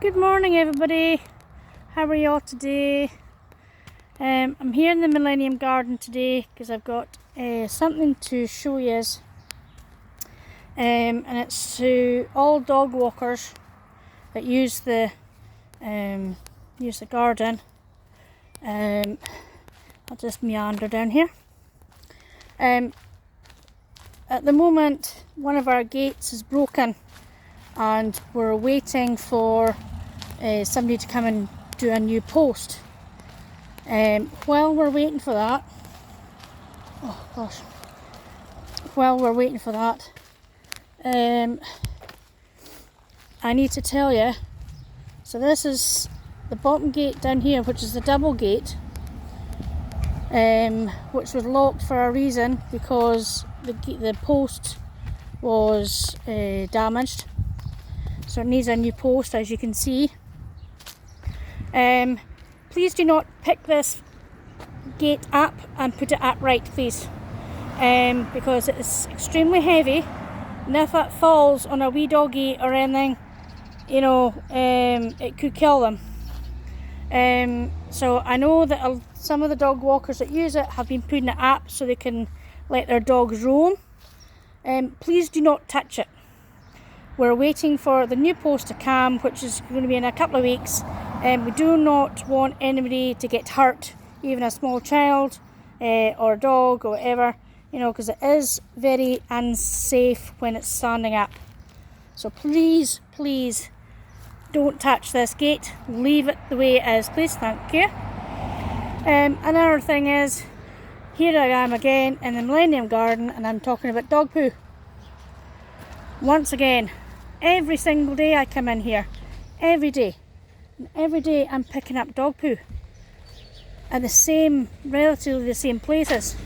Good morning everybody, how are you all today? I'm here in the Millennium garden today because I've got something to show you, and it's to all dog walkers that use the garden. I'll just meander down here. At the moment one of our gates is broken and we're waiting for somebody to come and do a new post. While we're waiting for that, I need to tell you, so this is the bottom gate down here, which is the double gate, which was locked for a reason because the post was damaged, so it needs a new post, as you can see. Please do not pick this gate up and put it upright, please, because it is extremely heavy, and if it falls on a wee doggy or anything, you know, it could kill them. So I know that some of the dog walkers that use it have been putting it up so they can let their dogs roam. Please do not touch it. We're waiting for the new post to come, which is going to be in a couple of weeks. We do not want anybody to get hurt, even a small child or a dog or whatever, you know, because it is very unsafe when it's standing up. So please, please don't touch this gate. Leave it the way it is, please. Thank you. Another thing is, here I am again in the Millennium garden and I'm talking about dog poo. Once again, every single day I come in here, every day. And every day I'm picking up dog poo at relatively the same places.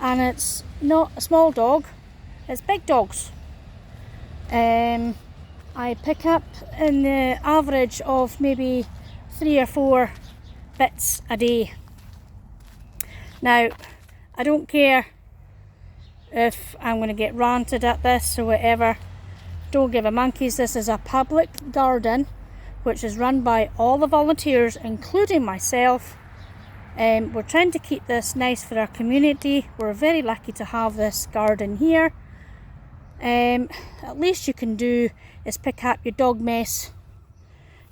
And it's not a small dog, it's big dogs. I pick up in the average of maybe 3 or 4 bits a day. Now, I don't care if I'm going to get ranted at this or whatever. Don't give a monkeys. This is a public garden which is run by all the volunteers, including myself. We're trying to keep this nice for our community. We're very lucky to have this garden here. At least you can do is pick up your dog mess.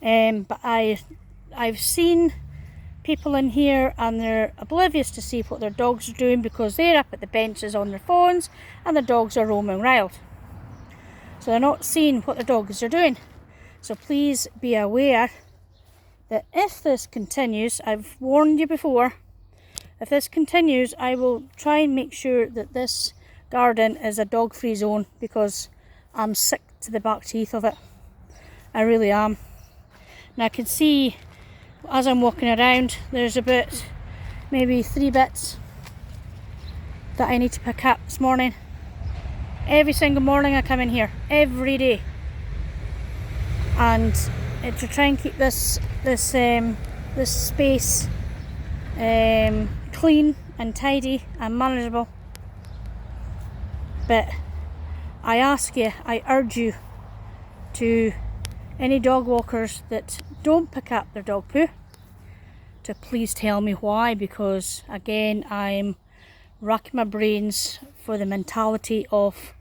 But I've seen people in here and they're oblivious to see what their dogs are doing because they're up at the benches on their phones and the dogs are roaming wild. So they're not seeing what their dogs are doing. So please be aware that if this continues, I've warned you before, if this continues, I will try and make sure that this garden is a dog-free zone because I'm sick to the back teeth of it. I really am. Now I can see as I'm walking around, there's about maybe 3 bits that I need to pick up this morning. Every single morning I come in here, every day. And to try and keep this space clean and tidy and manageable. But I ask you, I urge you, to any dog walkers that don't pick up their dog poo, to please tell me why, because again I'm racking my brains for the mentality of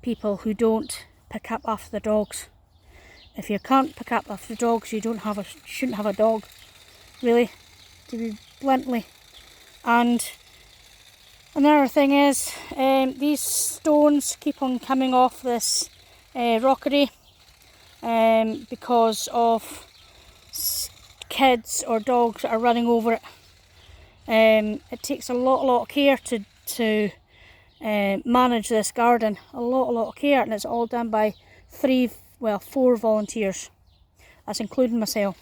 people who don't pick up after the dogs. If you can't pick up after the dogs, you shouldn't have a dog, really, to be bluntly. And another thing is, these stones keep on coming off this rockery because of kids or dogs that are running over it. It takes a lot of care to manage this garden, a lot of care, and it's all done by 4 volunteers. That's including myself.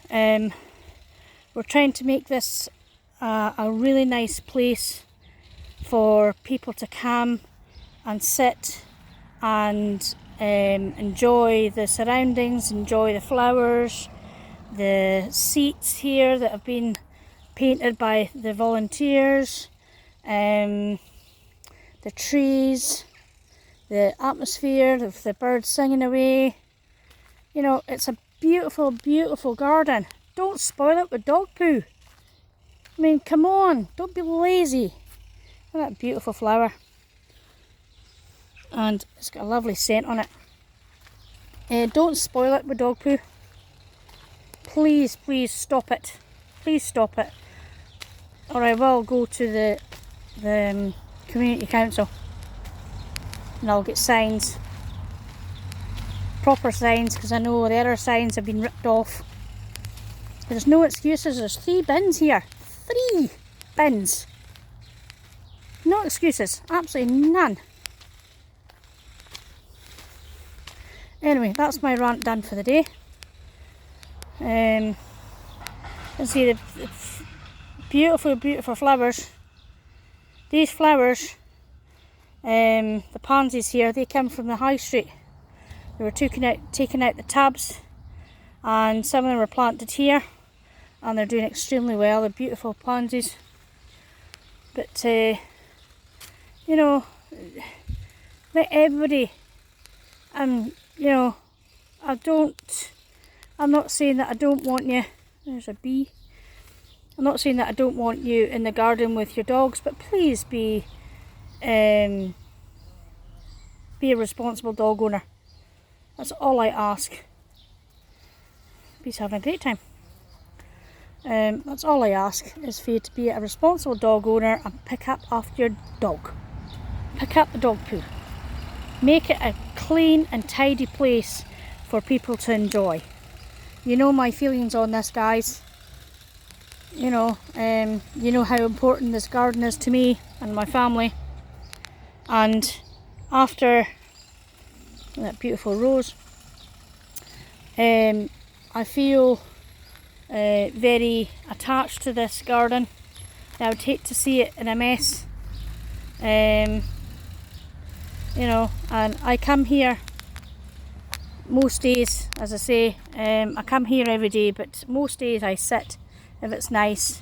We're trying to make this a really nice place for people to come and sit and enjoy the surroundings, enjoy the flowers, the seats here that have been painted by the volunteers, the trees, the atmosphere of the birds singing away, You know, it's a beautiful, beautiful garden. Don't spoil it with dog poo. I mean, come on, don't be lazy. Look at that beautiful flower. And it's got a lovely scent on it. Don't spoil it with dog poo. Please, please stop it. Please stop it. Or I will go to the community council and I'll get signs. Proper signs, because I know the other signs have been ripped off. There's no excuses. There's 3 bins here. 3 bins. No excuses. Absolutely none. Anyway, that's my rant done for the day. Let's see the beautiful, beautiful flowers. These flowers, the pansies here, they come from the high street. They were taking out the tubs, and some of them were planted here, and they're doing extremely well. They're beautiful pansies. But you know, let everybody, you know, I'm not saying that I don't want you, there's a bee. I'm not saying that I don't want you in the garden with your dogs, but please be a responsible dog owner. That's all I ask. Please having a great time. That's all I ask, is for you to be a responsible dog owner and pick up after your dog. Pick up the dog poo. Make it a clean and tidy place for people to enjoy. You know my feelings on this, guys. You know how important this garden is to me and my family. And after that beautiful rose, I feel very attached to this garden. I would hate to see it in a mess. You know, and I come here most days, as I say. I come here every day, but most days I sit, if it's nice,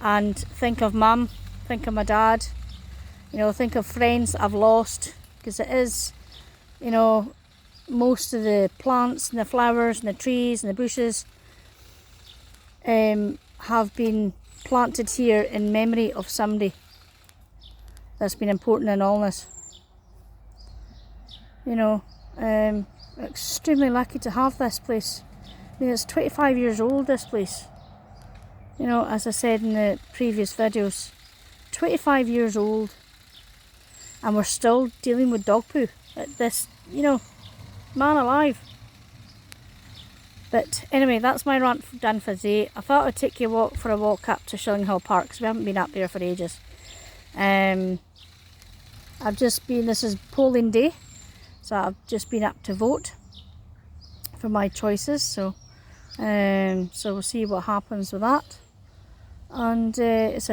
and think of mum, think of my dad, you know, think of friends that I've lost, because it is, you know, most of the plants and the flowers and the trees and the bushes have been planted here in memory of somebody that's been important in all this. You know, extremely lucky to have this place. I mean, it's 25 years old, this place. You know, as I said in the previous videos, 25 years old, and we're still dealing with dog poo at this, you know, man alive. But anyway, that's my rant done for today. I thought I'd take you for a walk up to Shillinghill Park, because we haven't been up there for ages. This is polling day, so I've just been up to vote for my choices. So we'll see what happens with that. And it's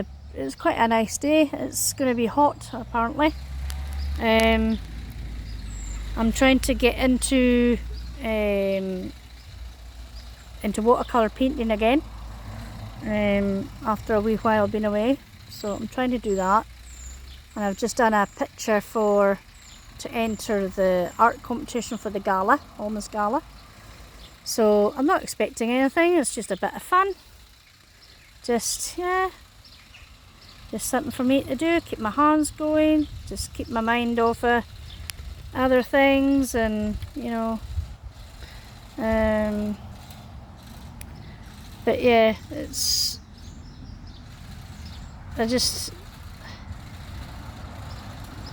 quite a nice day. It's going to be hot apparently. I'm trying to get into watercolour painting again after a wee while being away, so I'm trying to do that. And I've just done a picture to enter the art competition for the gala, Alma's Gala. So I'm not expecting anything, it's just a bit of fun. Just something for me to do, keep my hands going, just keep my mind off of other things, and you know, but yeah, as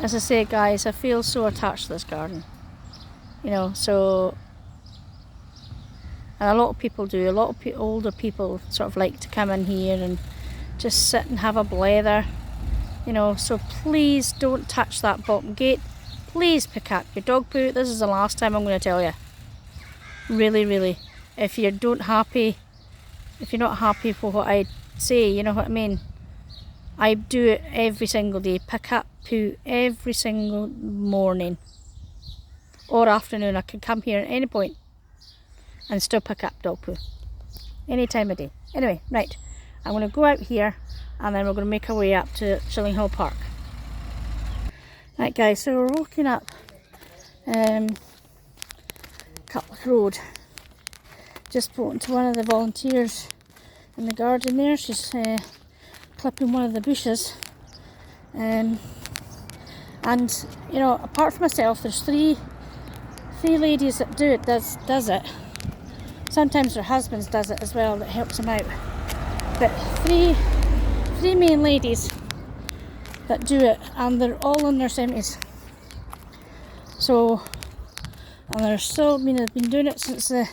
I say, guys, I feel so attached to this garden, you know. So, and a lot of people do. A lot of older people sort of like to come in here and just sit and have a blather, you know. So please don't touch that bottom gate. Please pick up your dog poo. This is the last time I'm going to tell you. Really, really. If you're not happy with what I say, you know what I mean. I do it every single day. Pick up poo every single morning or afternoon. I can come here at any point and still pick up dog poo any time of day. Anyway, right, I'm going to go out here and then we're going to make our way up to Shillinghill Park. Right guys, so we're walking up Cutlass Road, just spoken to one of the volunteers in the garden there. She's clipping one of the bushes. And you know, apart from myself, there's three ladies that does it. Sometimes their husbands does it as well, that helps them out. But three main ladies that do it, and they're all in their 70s. So, and they're still, they've been doing it since it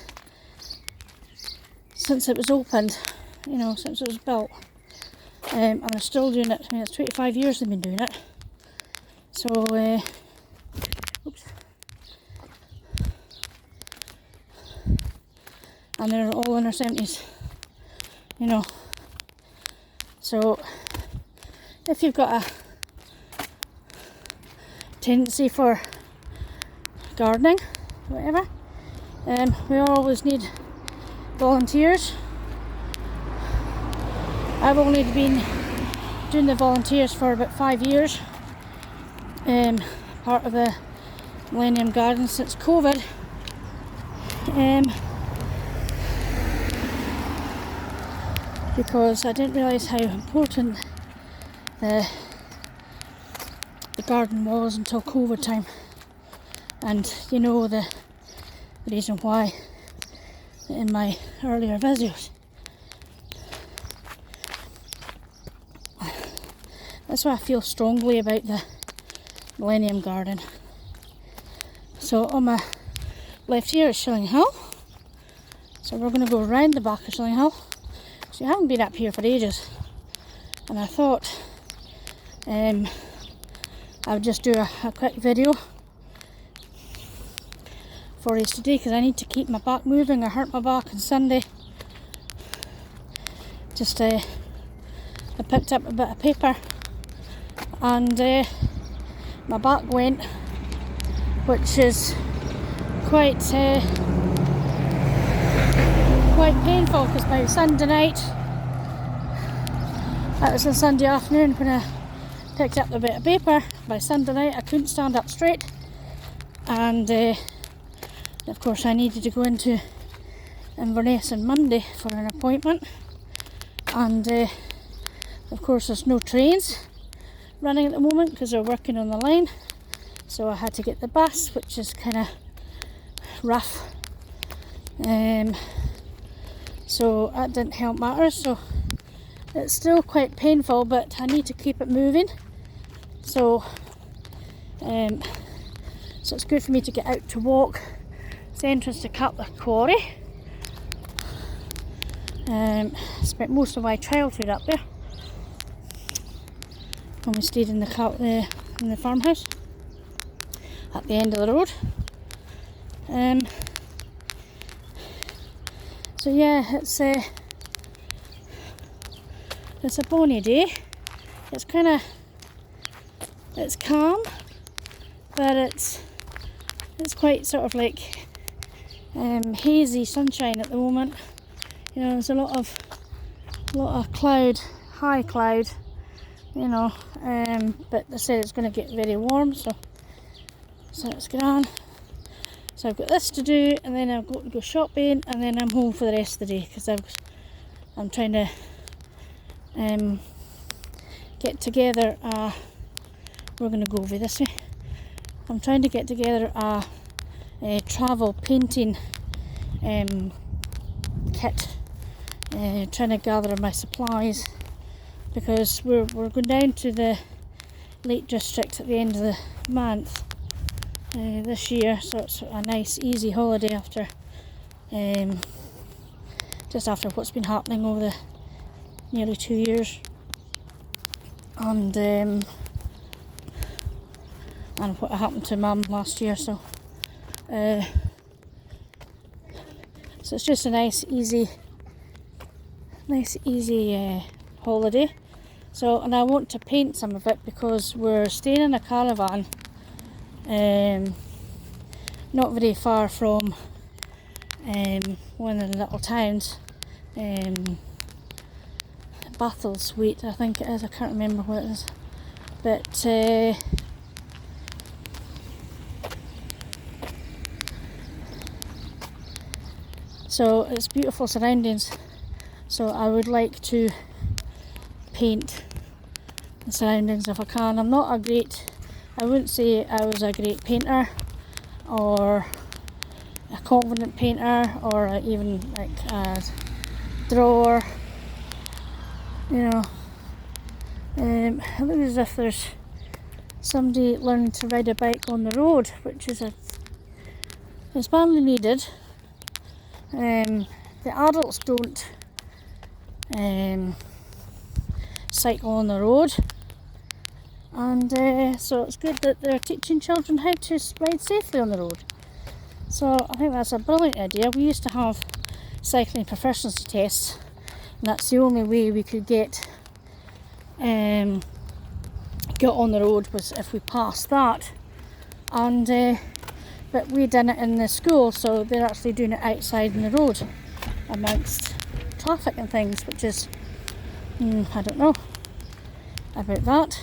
was opened, you know, since it was built. And they're still doing it. It's 25 years they've been doing it. So, oops. And they're all in their 70s, you know. So, if you've got a tendency for gardening, whatever, we always need volunteers. I've only been doing the volunteers for about 5 years, part of the Millennium Garden since COVID. Because I didn't realise how important the garden was until COVID time. And you know the reason why in my earlier videos. That's why I feel strongly about the Millennium Garden. So on my left here is Shillinghill. So we're going to go around the back of Shillinghill. So I haven't been up here for ages. And I thought I would just do a quick video for you today, because I need to keep my back moving. I hurt my back on Sunday. Just I picked up a bit of paper and my back went, which is quite painful, because by Sunday night, that was on Sunday afternoon when I picked up a bit of paper. By Sunday night I couldn't stand up straight, and of course I needed to go into Inverness on Monday for an appointment, and of course there's no trains running at the moment because they're working on the line, so I had to get the bus, which is kind of rough. So that didn't help matters, so it's still quite painful, but I need to keep it moving. So so it's good for me to get out to walk. It's the entrance to Cutler Quarry. Spent most of my childhood up there when we stayed in the farmhouse at the end of the road. So yeah, it's a bonny day. It's calm, but it's quite sort of like hazy sunshine at the moment. You know, there's a lot of cloud, high cloud, you know, but they said it's going to get very warm, so it's grand. So I've got this to do, and then I've got to go shopping, and then I'm home for the rest of the day, because I'm trying to get together we're going to go over this way. I'm trying to get together a travel painting kit, trying to gather my supplies, because we're going down to the Lake District at the end of the month this year, so it's a nice easy holiday after just after what's been happening over the nearly 2 years, and what happened to Mum last year. So so it's just a nice easy holiday. So, and I want to paint some of it because we're staying in a caravan not very far from one of the little towns, Battlesweet I think it is, I can't remember what it is, but So it's beautiful surroundings. So I would like to paint the surroundings if I can. I wouldn't say I was a great painter or a confident painter or even like a drawer, you know. It looks as if there's somebody learning to ride a bike on the road, which is it's badly needed. The adults don't cycle on the road, and so it's good that they're teaching children how to ride safely on the road. So I think that's a brilliant idea. We used to have cycling proficiency tests, and that's the only way we could get on the road was if we passed that. And but we done it in the school, so they're actually doing it outside in the road amongst traffic and things, which is I don't know about that.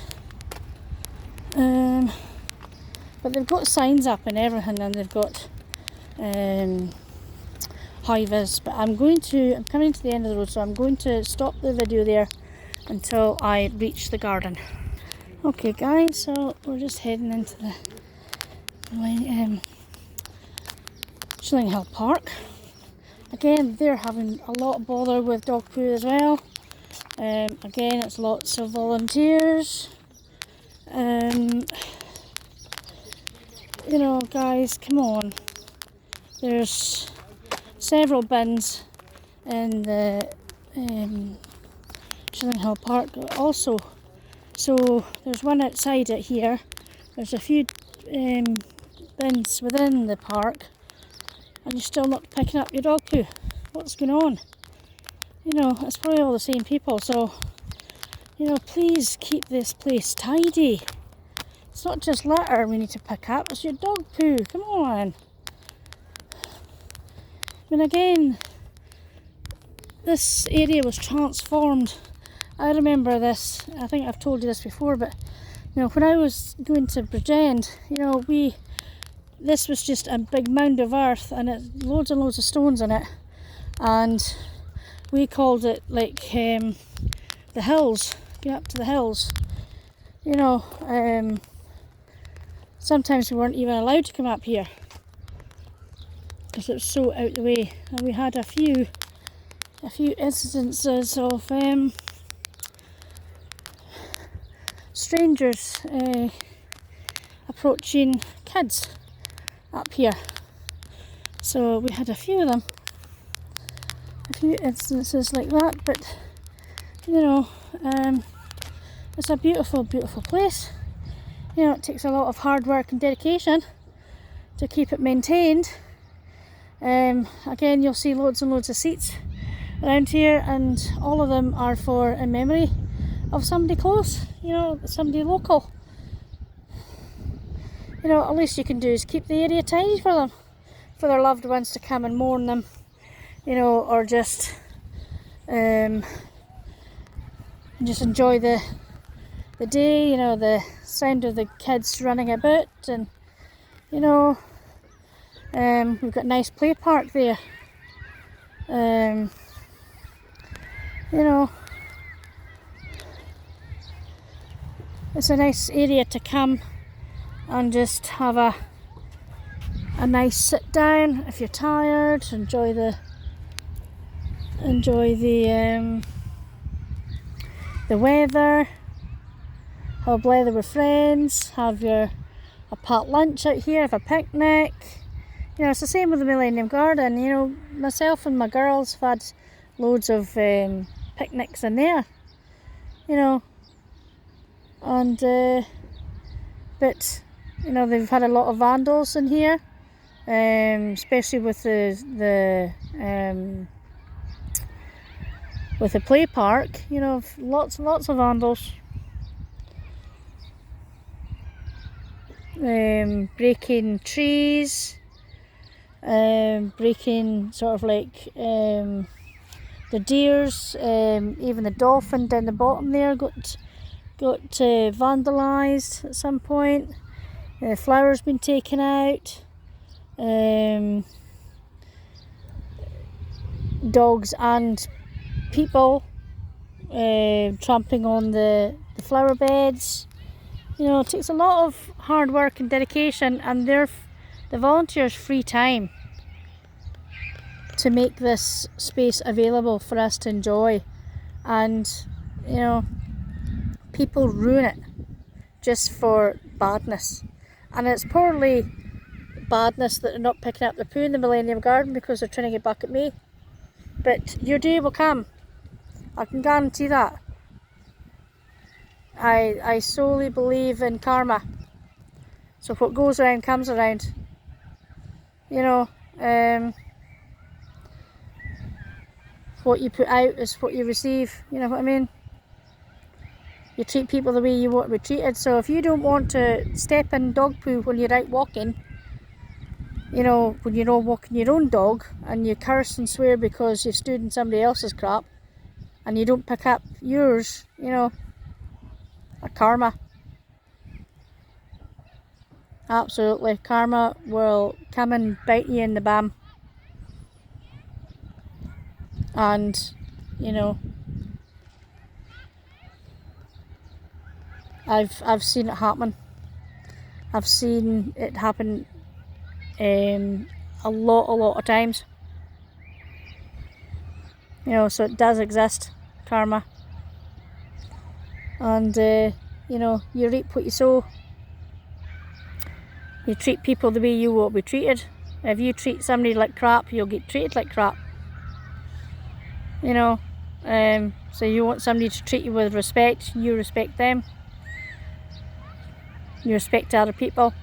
But they've got signs up and everything, and they've got high-vis. But I'm coming to the end of the road, so I'm going to stop the video there until I reach the garden. Okay guys, so we're just heading into the Shillinghill Park. Again, they're having a lot of bother with dog poo as well. Again, it's lots of volunteers. You know, guys, come on. There's several bins in the Shillinghill Park also. So there's one outside it here. There's a few bins within the park, and you're still not picking up your dog poo. What's going on? You know, it's probably all the same people. So, you know, please keep this place tidy. It's not just litter we need to pick up, it's your dog poo. Come on. I mean, again, this area was transformed. I remember this, I think I've told you this before, but you know, when I was going to Bridgend, you know, this was just a big mound of earth, and it loads and loads of stones in it, and we called it like the hills. Get up to the hills, you know. Sometimes we weren't even allowed to come up here because it was so out the way, and we had a few incidences of strangers approaching kids up here. So we had a few of them, a few instances like that. But you know, it's a beautiful, beautiful place. You know, it takes a lot of hard work and dedication to keep it maintained. Again, you'll see loads and loads of seats around here, and all of them are for in memory of somebody close, you know, somebody local. You know, at least you can do is keep the area tidy for them, for their loved ones to come and mourn them, you know, or just enjoy the day, you know, the sound of the kids running about, and you know, we've got a nice play park there. You know, it's a nice area to come and just have a nice sit down if you're tired. Enjoy the weather. Have a blather with friends. Have a pot lunch out here. Have a picnic. You know, it's the same with the Millennium Garden. You know, myself and my girls have had loads of picnics in there. You know, and but you know, they've had a lot of vandals in here, especially with the play park. You know, lots and lots of vandals, breaking trees, breaking sort of like the deers, even the dolphin down the bottom there got vandalised at some point. The flowers been taken out. dogs and people trampling on the flower beds. You know, it takes a lot of hard work and dedication, and the volunteers' free time to make this space available for us to enjoy. And you know, people ruin it just for badness, and it's probably badness that they're not picking up the poo in the Millennium Garden because they're trying to get back at me. But your day will come, I can guarantee that. I solely believe in karma. So what goes around comes around. You know, what you put out is what you receive. You know what I mean? You treat people the way you want to be treated. So if you don't want to step in dog poo when you're out walking, you know, when you're all walking your own dog, and you curse and swear because you've stood in somebody else's crap and you don't pick up yours, you know, karma. Absolutely, karma will come and bite you in the bum. And you know, I've seen it happen. I've seen it happen a lot of times. You know, so it does exist, karma. And you know, you reap what you sow. You treat people the way you want to be treated. If you treat somebody like crap, you'll get treated like crap. You know, so you want somebody to treat you with respect, you respect them. You respect other people.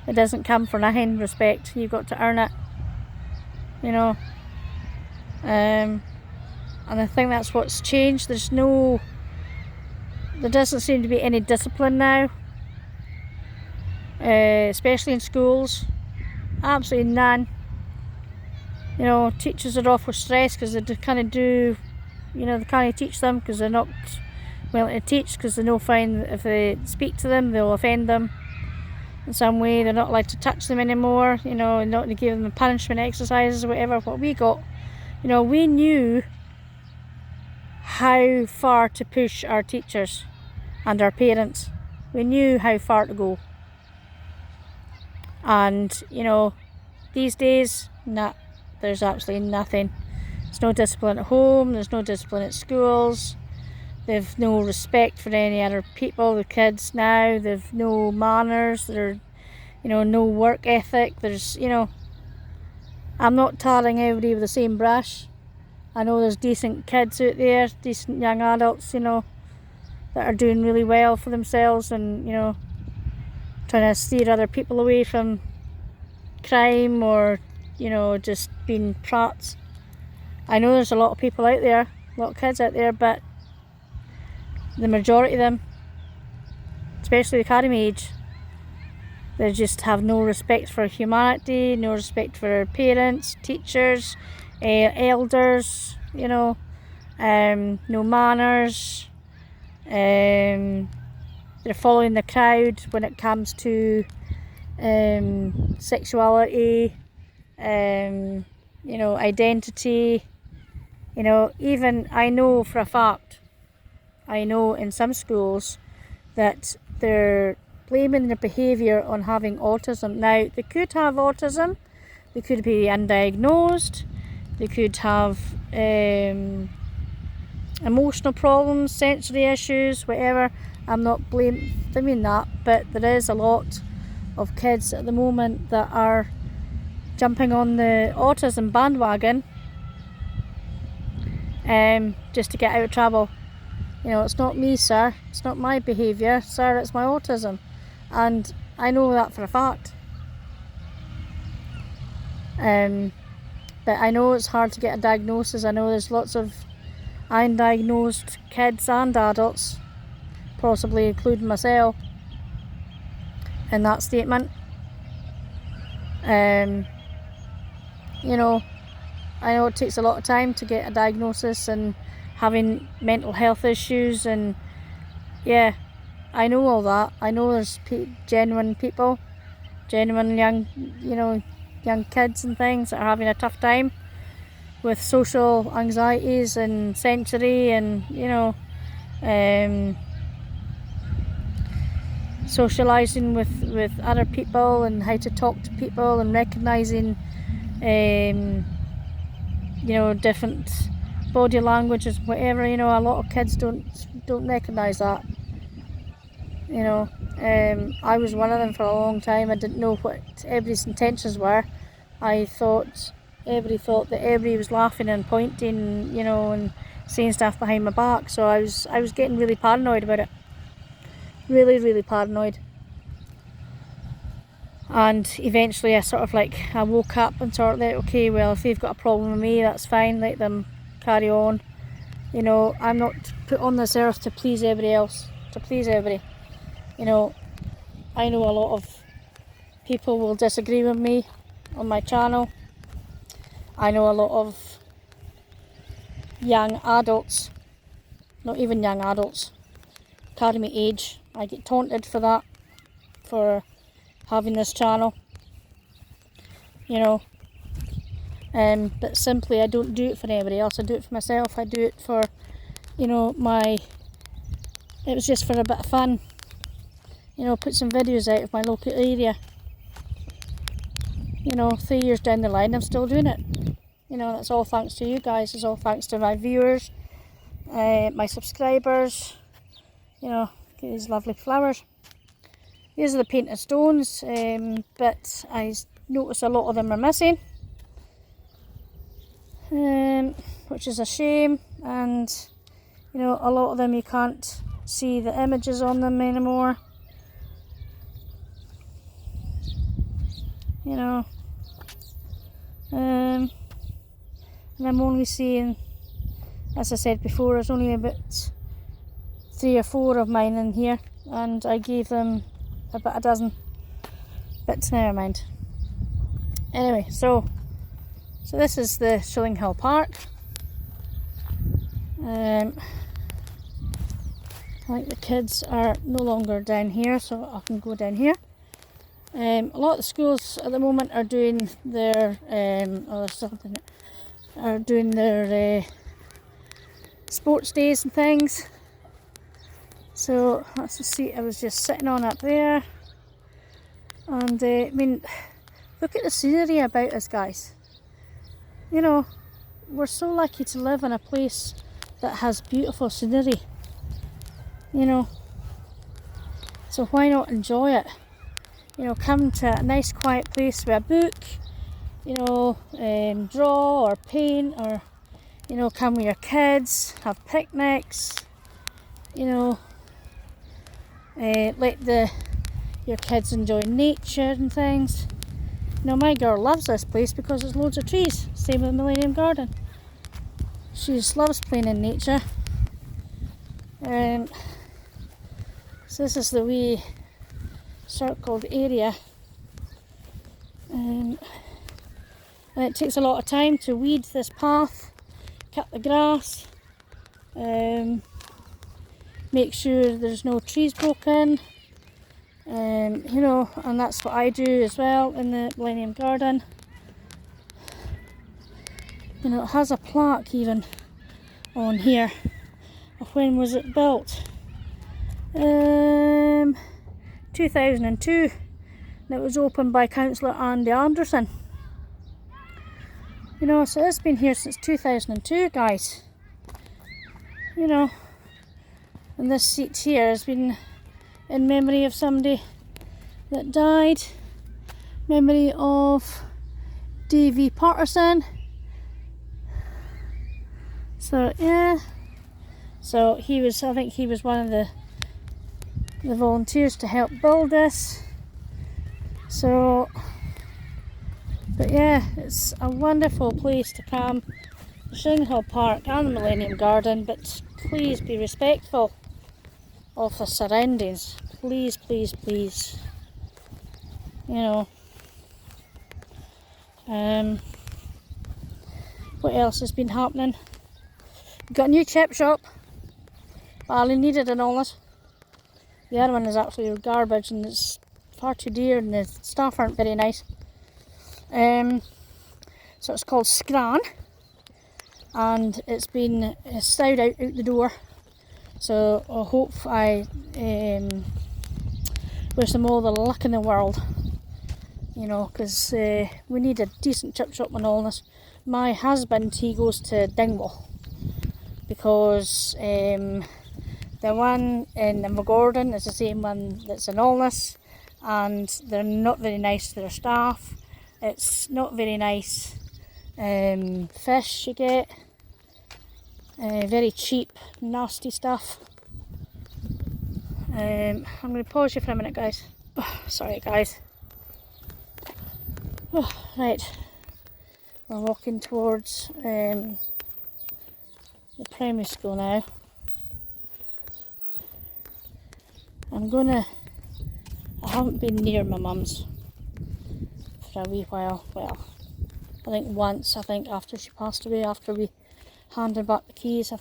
It doesn't come for nothing, respect. You've got to earn it. You know. And I think that's what's changed. There doesn't seem to be any discipline now. Especially in schools. Absolutely none. You know, teachers are off with stress because they can't do, you know, they can't teach them because they're not willing to teach, because they know fine if they speak to them they'll offend them in some way. They're not allowed to touch them anymore, you know, not to give them punishment exercises or whatever. What we got, you know, we knew how far to push our teachers and our parents. We knew how far to go. And you know, these days, there's absolutely nothing. There's no discipline at home, there's no discipline at schools. They've no respect for any other people, the kids now. They've no manners, they're, you know, no work ethic. There's, you know, I'm not tarring everybody with the same brush. I know there's decent kids out there, decent young adults, you know, that are doing really well for themselves and, you know, trying to steer other people away from crime or, you know, just being prats. I know there's a lot of people out there, a lot of kids out there, but the majority of them, especially the academy age, they just have no respect for humanity, no respect for parents, teachers, elders, you know, no manners. They're following the crowd when it comes to sexuality, you know, identity. You know, even I know for a fact, I know in some schools that they're blaming their behaviour on having autism. Now, they could have autism, they could be undiagnosed, they could have emotional problems, sensory issues, whatever. I'm not blaming that, but there is a lot of kids at the moment that are jumping on the autism bandwagon just to get out of trouble. You know, it's not me, sir, it's not my behaviour, sir, it's my autism. And I know that for a fact. But I know it's hard to get a diagnosis. I know there's lots of undiagnosed kids and adults, possibly including myself, in that statement. You know, I know it takes a lot of time to get a diagnosis and having mental health issues, and yeah, I know all that. I know there's genuine people, genuine young, you know, young kids and things that are having a tough time. with social anxieties and sensory and, you know, socialising with other people and how to talk to people and recognising, you know, different body languages, whatever. You know, a lot of kids don't recognise that. You know, I was one of them for a long time. I didn't know what everybody's intentions were. I thought everybody thought that everybody was laughing and pointing, you know, and saying stuff behind my back. So I was getting really paranoid about it. Really paranoid. And eventually I woke up and thought that, okay, well, if they've got a problem with me, that's fine, let them carry on. You know, I'm not put on this earth to please everybody else, to please everybody. You know, I know a lot of people will disagree with me on my channel. I know a lot of young adults, not even young adults, carry me age. I get taunted for that, for having this channel, you know, but simply I don't do it for anybody else. I do it for myself. I do it for, you know, it was just for a bit of fun, you know, put some videos out of my local area. You know, 3 years down the line I'm still doing it. You know, that's all thanks to you guys. It's all thanks to my viewers, my subscribers. You know, these lovely flowers. These are the painted stones, but I notice a lot of them are missing, which is a shame. And you know, a lot of them you can't see the images on them anymore. You know, and I'm only seeing, as I said before, there's only about 3 or 4 of mine in here, and I gave them about a dozen, but never mind. Anyway, so this is the Shillinghill Park. I think the kids are no longer down here, so I can go down here. A lot of the schools at the moment are doing their sports days and things. So that's the seat I was just sitting on up there. And I mean, look at the scenery about us, guys. You know, we're so lucky to live in a place that has beautiful scenery. You know, so why not enjoy it? You know, come to a nice quiet place with a book, you know, draw or paint, or, you know, come with your kids, have picnics, you know, let your kids enjoy nature and things. You know, my girl loves this place because there's loads of trees. Same with Millennium Garden. She just loves playing in nature. So this is the wee circled area, and it takes a lot of time to weed this path, cut the grass, make sure there's no trees broken, you know, and that's what I do as well in the Millennium Garden. You know, it has a plaque even on here of when was it built. 2002, and it was opened by Councillor Andy Anderson. You know, so it's been here since 2002, guys. You know, and this seat here has been in memory of somebody that died, memory of D.V. Patterson. So yeah, so I think he was one of the volunteers to help build this. So, but yeah, it's a wonderful place to come, the Shillinghill Park and the Millennium Garden, but please be respectful of the surroundings. Please, please, please. You know, what else has been happening? We've got a new chip shop. Badly needed and all that. The other one is absolutely garbage and it's far too dear and the staff aren't very nice. So it's called Scran. and it's been stowed out the door. So I hope I wish them all the luck in the world, you know, because we need a decent chip shop and all this. My husband, he goes to Dingwall, because the one in Invergordon is the same one that's in Alness, and they're not very nice to their staff. It's not very nice fish you get, very cheap, nasty stuff. I'm going to pause you for a minute, guys. Oh, sorry, guys. Oh, right, we're walking towards the primary school now. I haven't been near my mum's for a wee while. Well, I think once, after she passed away, after we handed back the keys,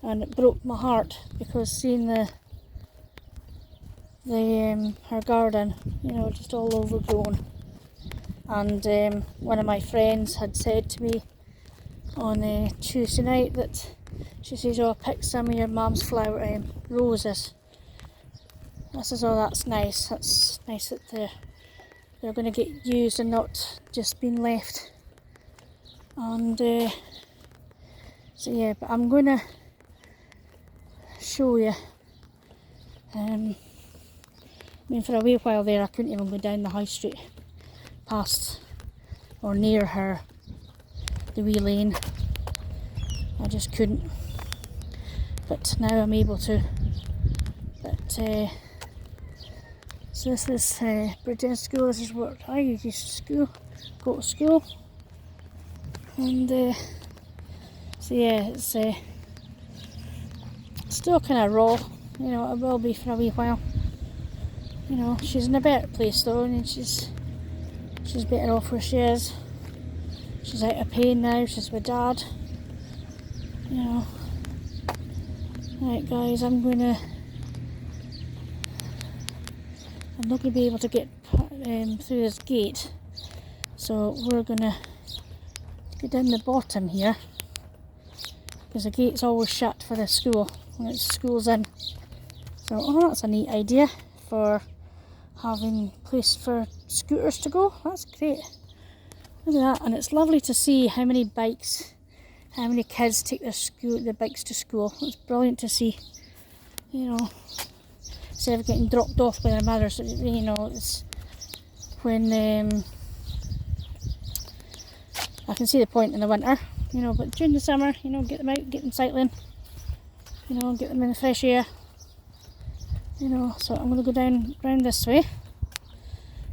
and it broke my heart, because seeing her garden, you know, just all overgrown. And one of my friends had said to me on Tuesday night that she says, "Oh, pick some of your mum's roses." I says, "Oh, that's nice. That's nice that they're going to get used and not just being left." And so yeah, but I'm going to show you. I mean, for a wee while there, I couldn't even go down the high street past or near the wee lane. I just couldn't. But now I'm able to. But so this is Bridgend School. This is what I used to go to school. And so yeah, it's still kind of raw. You know, it will be for a wee while. You know, she's in a better place though, and she's better off where she is. She's out of pain now. She's with Dad. You know. Right, guys, I'm not going to be able to get through this gate, so we're going to go down the bottom here, because the gate's always shut for the school when school's in. So, oh, that's a neat idea for having place for scooters to go. That's great. Look at that, and it's lovely to see how many kids take their bikes to school. It's brilliant to see, you know, instead of getting dropped off by their mothers. You know, it's when I can see the point in the winter, you know, but during the summer, you know, get them out, get them cycling, you know, get them in the fresh air, you know. So I'm going to go round this way.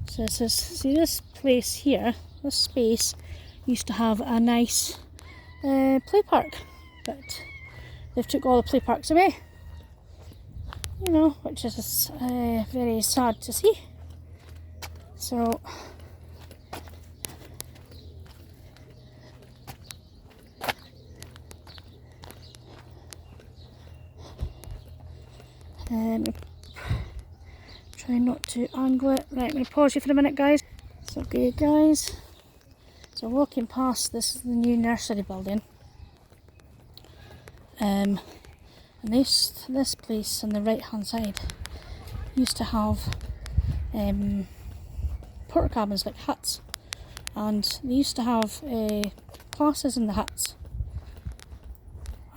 So see this place here, this space used to have a nice play park, but they've took all the play parks away, you know, which is very sad to see. So try not to angle it. Right, I'm going to pause you for a minute, guys. So okay, guys, so walking past, this is the new nursery building, and this place on the right hand side used to have porter cabins, like huts, and they used to have classes in the huts.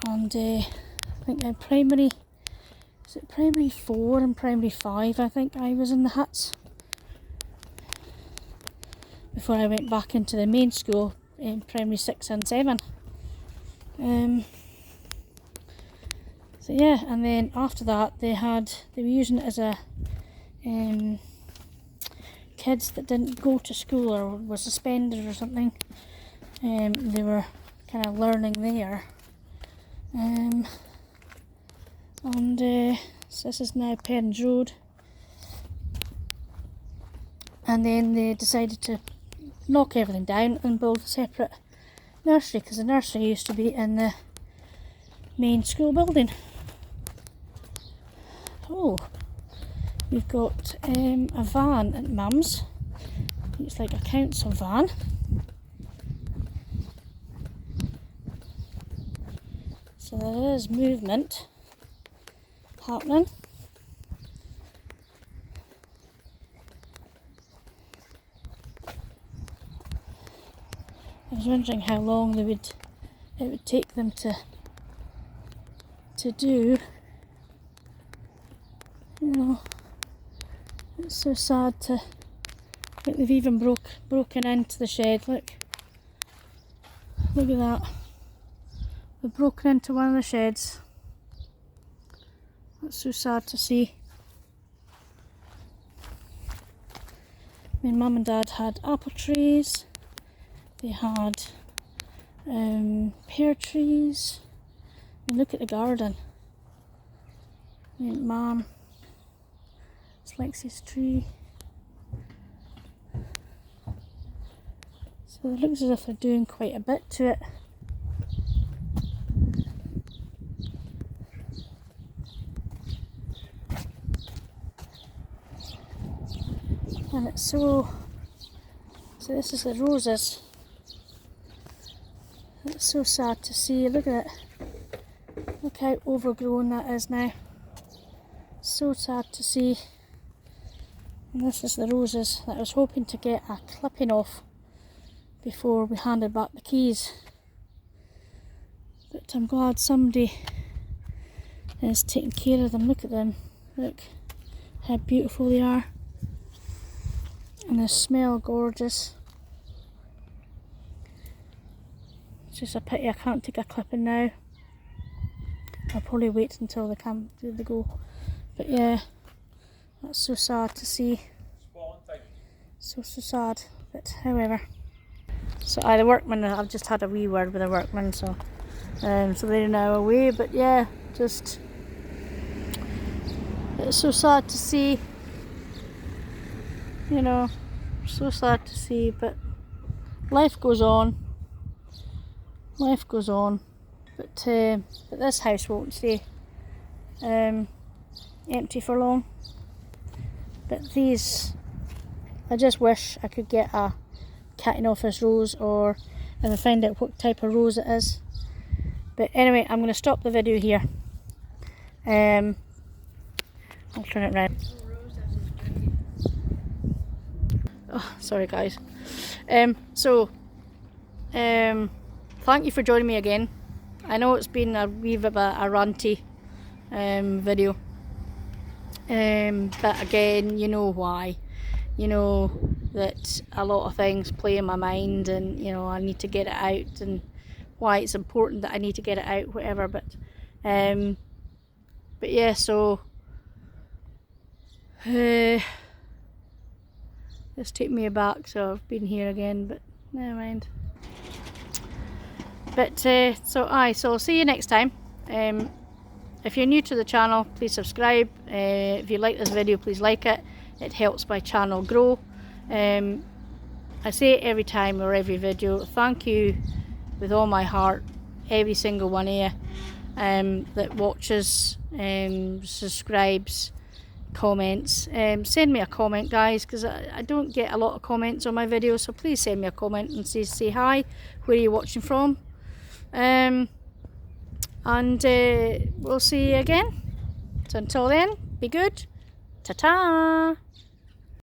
And I think in primary 4 and primary 5, I think I was in the huts before I went back into the main school in primary 6 and 7. So yeah, and then after that they were using it as a kids that didn't go to school or were suspended or something, they were kind of learning there. So this is now Perrins Road, and then they decided to knock everything down and build a separate nursery, because the nursery used to be in the main school building. Oh, we've got a van at Mum's. It's like a council van. So there is movement happening. I was wondering how long it would take them to do. You know, it's so sad to. Look, they've even broken into the shed. Look at that. They've broken into one of the sheds. That's so sad to see. My mum and dad had apple trees. They had pear trees. I mean, look at the garden. I mean, Mum, it's Lexi's tree. So it looks as if they're doing quite a bit to it. And it's so this is the roses. It's so sad to see. Look at it. Look how overgrown that is now. So sad to see. And this is the roses that I was hoping to get a clipping off before we handed back the keys. But I'm glad somebody is taking care of them. Look at them. Look how beautiful they are. And they smell gorgeous. It's just a pity I can't take a clipping now. I'll probably wait until they come do the go. But yeah, that's so sad to see. So sad. But however. So the workmen, I've just had a wee word with the workmen, so they're now away. But yeah, just it's so sad to see. You know, so sad to see, but life goes on. Life goes on. But this house won't stay empty for long. But these, I just wish I could get a cutting off this rose, or if I find out what type of rose it is. But anyway, I'm going to stop the video here. I'll turn it round. Oh, sorry guys. Thank you for joining me again. I know it's been a wee bit of a ranty video, but again, you know why. You know that a lot of things play in my mind, and you know I need to get it out, and why it's important that I need to get it out, whatever. But yeah, so this took me aback, so I've been here again, but never mind. But so I'll see you next time. If you're new to the channel, please subscribe. If you like this video, please like it. It helps my channel grow. I say it every time or every video. Thank you with all my heart, every single one of you that watches, subscribes, comments. Send me a comment, guys, because I don't get a lot of comments on my videos, so please send me a comment and say hi, where are you watching from. And we'll see you again. So until then, be good. Ta-ta!